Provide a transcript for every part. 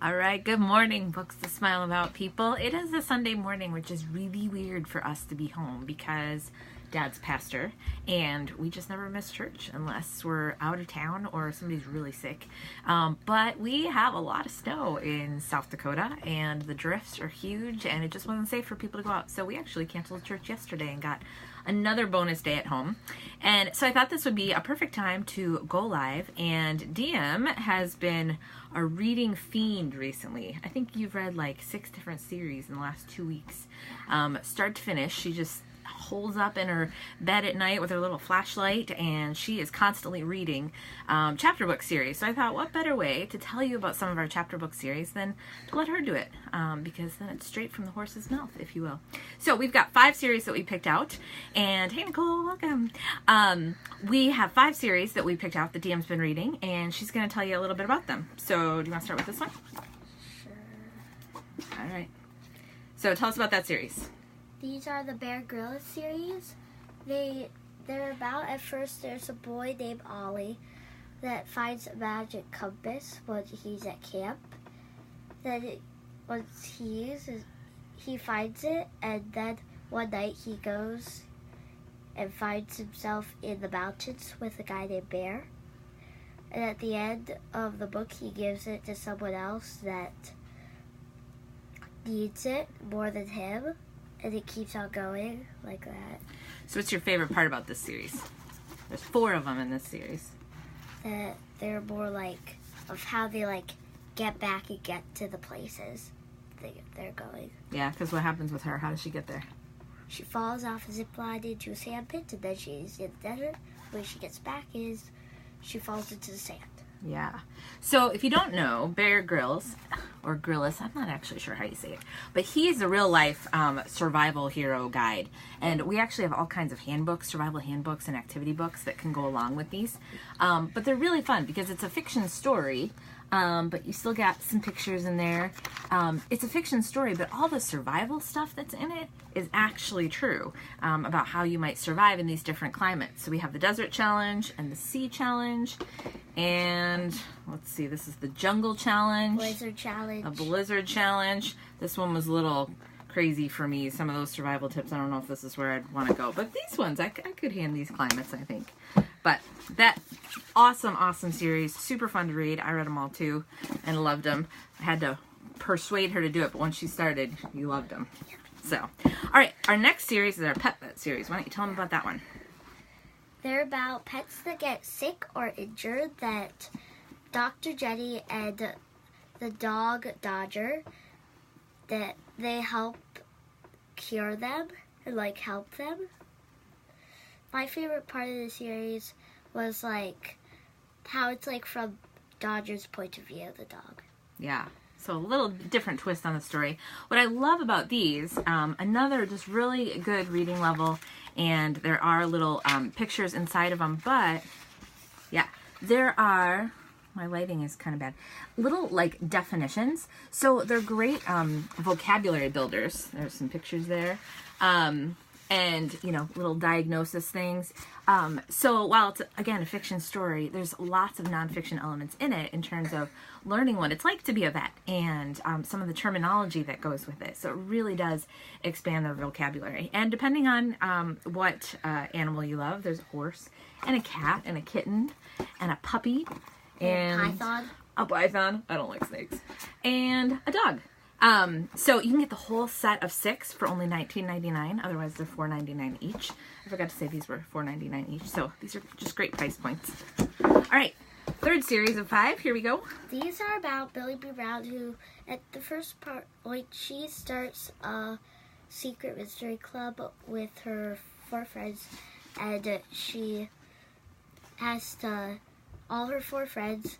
All right, good morning, Books to Smile About people. It is a Sunday morning, which is really weird for us to be home because Dad's pastor, and we just never miss church unless we're out of town or somebody's really sick. But we have a lot of snow in South Dakota, and the drifts are huge, and it just wasn't safe for people to go out. So we actually canceled church yesterday and got another bonus day at home. And so I thought this would be a perfect time to go live. And Diem has been a reading fiend recently. I think you've read like 6 different series in the last 2 weeks. Start to finish, she just holds up in her bed at night with her little flashlight, and she is constantly reading chapter book series. So I thought, what better way to tell you about some of our chapter book series than to let her do it, because then it's straight from the horse's mouth, if you will. So we've got 5 series that we picked out, and hey Nicole, welcome. We have 5 series that we picked out that Diem's been reading, and she's going to tell you a little bit about them. So do you want to start with this one? Sure. All right. So tell us about that series. These are the Bear Grylls series. They're about, at first there's a boy named Ollie that finds a magic compass when he's at camp. Then once he finds it, and then one night he goes and finds himself in the mountains with a guy named Bear. And at the end of the book he gives it to someone else that needs it more than him. And it keeps on going like that. So what's your favorite part about this series? There's 4 of them in this series. That they're more like of how they like get back and get to the places they're going. Yeah, because what happens with her? How does she get there? She falls off a zip line into a sand pit, and then she's in the desert. The way she gets back is she falls into the sand. Yeah. So if you don't know, Bear Grylls, or Grylls, I'm not actually sure how you say it, but he's a real life survival hero guide. And we actually have all kinds of handbooks, survival handbooks and activity books that can go along with these. But they're really fun because it's a fiction story, but you still got some pictures in there. It's a fiction story, but all the survival stuff that's in it is actually true about how you might survive in these different climates. So we have the desert challenge and the sea challenge. And let's see, this is the jungle challenge. Blizzard challenge. A blizzard challenge. This one was a little crazy for me. Some of those survival tips, I don't know if this is where I'd want to go. But these ones, I could hand these climates, I think. But that awesome series. Super fun to read. I read them all too and loved them. I had to persuade her to do it, but once she started, you loved them. So, all right, our next series is our Pet Vet series. Why don't you tell them about that one? They're about pets that get sick or injured that Dr. Jenny and the dog Dodger, that they help cure them and like help them. My favorite part of the series was like how it's like from Dodger's point of view, the dog. Yeah. So a little different twist on the story. What I love about these, another just really good reading level, and there are little pictures inside of them, but yeah, there are, my lighting is kind of bad, little like definitions. So they're great vocabulary builders. There's some pictures there. And, you know, little diagnosis things. So while it's, again, a fiction story, there's lots of nonfiction elements in it in terms of learning what it's like to be a vet and some of the terminology that goes with it. So it really does expand their vocabulary. And depending on what animal you love, there's a horse and a cat and a kitten and a puppy and python. A python. I don't like snakes. And a dog. So you can get the whole set of 6 for only $19.99. Otherwise, they're $4.99 each. I forgot to say these were $4.99 each. So these are just great price points. All right, 3rd series of 5. Here we go. These are about Billy B. Brown, who at the first part, like she starts a secret mystery club with her 4 friends, and she has to, all her 4 friends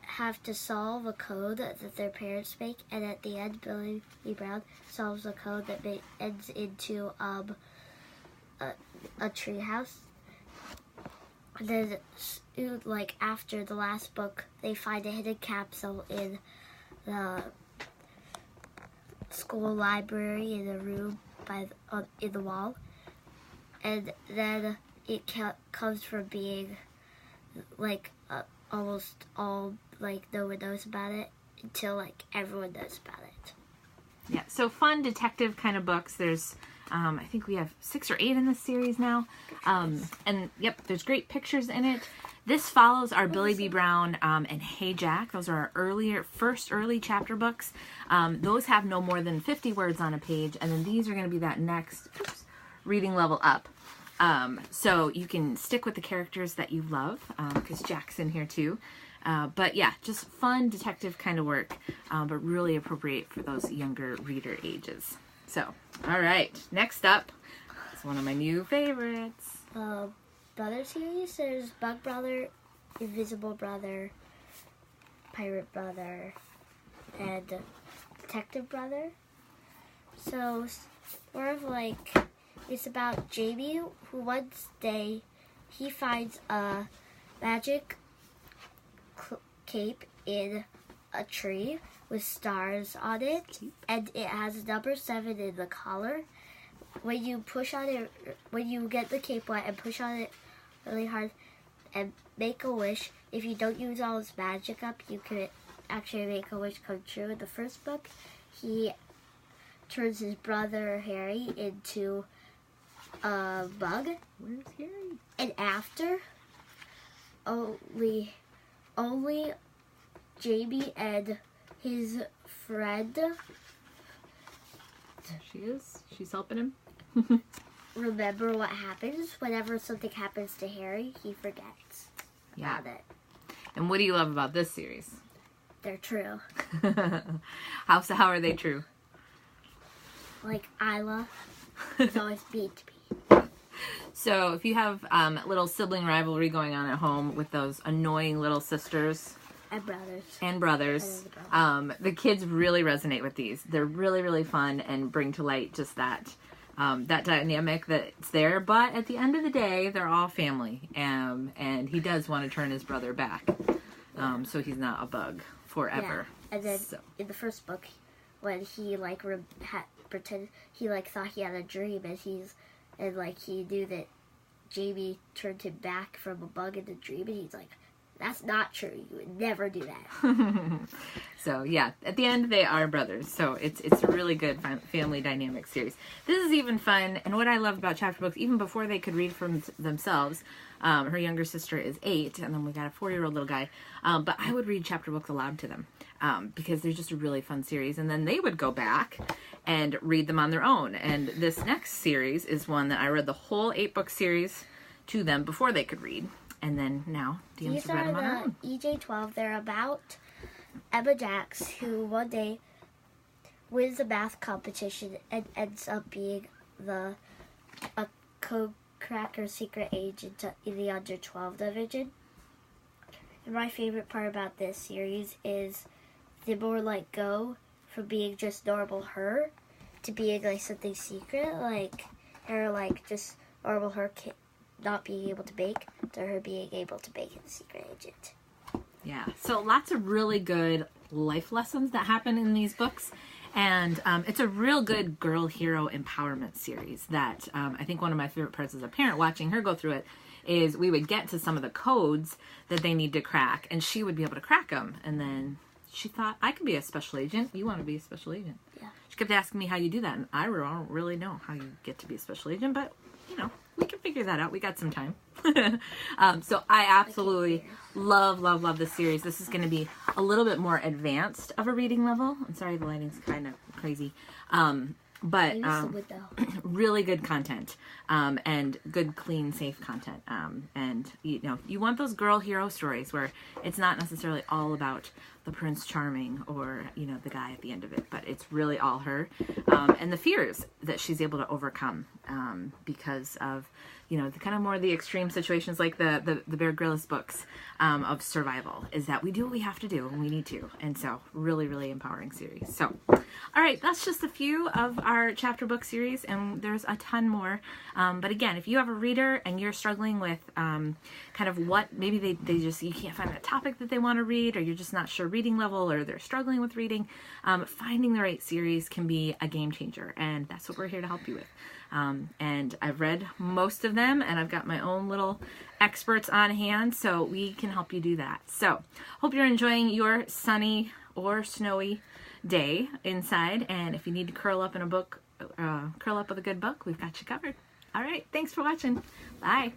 have to solve a code that their parents make, and at the end, Billy B. Brown solves a code that ends into a tree house. And then, like after the last book, they find a hidden capsule in the school library in a room in the wall, and then it comes from being like almost all, like, no one knows about it until like everyone knows about it. Yeah, so fun detective kind of books. There's, I think we have 6 or 8 in this series now. And yep, there's great pictures in it. This follows our Billy B. Brown and Hey Jack. Those are our first early chapter books. Those have no more than 50 words on a page. And then these are going to be that next reading level up. So you can stick with the characters that you love, because Jack's in here too. But yeah, just fun detective kind of work, but really appropriate for those younger reader ages. So, all right, next up is one of my new favorites. Brother series, there's Bug Brother, Invisible Brother, Pirate Brother, and Detective Brother. So, more of like, it's about Jamie, who one day, he finds a magic cape in a tree with stars on it, and it has number 7 in the collar. When you push on it, when you get the cape wet and push on it really hard and make a wish, if you don't use all his magic up, you can actually make a wish come true. In the first book, he turns his brother Harry into a bug. Where's Harry? And after, only Jamie and his friend, There she is. She's helping him. remember what happens. Whenever something happens to Harry, he forgets about it. And what do you love about this series? They're true. How are they true? Like Isla is always mean to me. So if you have little sibling rivalry going on at home with those annoying little sisters And brothers. the kids really resonate with these. They're really, really fun and bring to light just that dynamic that's there. But at the end of the day, they're all family. And he does want to turn his brother back. So he's not a bug forever. Yeah. And then in the first book, when he like pretended he like thought he had a dream, and he knew that Jamie turned him back from a bug in the dream, and he's like, that's not true. You would never do that. So yeah, at the end they are brothers. So it's a really good family dynamic series. This is even fun, and what I love about chapter books, even before they could read from themselves, her younger sister is 8, and then we got a 4-year-old little guy. But I would read chapter books aloud to them because they're just a really fun series, and then they would go back and read them on their own. And this next series is one that I read the whole 8-book series to them before they could read. And then now, Diem's read them on her own. These are the EJ12. They're about Emma Jax, who one day wins a math competition and ends up being a code cracker secret agent in the under 12 division. And my favorite part about this series is they more like go from being just normal her to being like something secret, like her like just normal her not being able to bake, to her being able to bake in the secret agent. Yeah, so lots of really good life lessons that happen in these books. And it's a real good girl hero empowerment series that I think one of my favorite parts as a parent watching her go through it is we would get to some of the codes that they need to crack, and she would be able to crack them. And then she thought, I could be a special agent. You want to be a special agent? Yeah. She kept asking me how you do that, and I don't really know how you get to be a special agent, but, you know, we can figure that out. We got some time. So I absolutely love this series. This is going to be a little bit more advanced of a reading level. I'm sorry, the lighting's kind of crazy. But really good content, and good, clean, safe content. And you know, you want those girl hero stories where it's not necessarily all about the Prince Charming or, you know, the guy at the end of it, but it's really all her, and the fears that she's able to overcome, because of, you know, the kind of more the extreme situations like the Bear Grylls books, of survival, is that we do what we have to do and we need to. And so really, really empowering series. So, all right, that's just a few of our chapter book series, and there's a ton more. But again, if you have a reader and you're struggling with kind of what, maybe they just, you can't find a topic that they want to read, or you're just not sure reading level, or they're struggling with reading, finding the right series can be a game changer. And that's what we're here to help you with. And I've read most of them, and I've got my own little experts on hand, so we can help you do that. So hope you're enjoying your sunny or snowy day inside. And if you need to curl up with a good book, we've got you covered. All right, thanks for watching. Bye.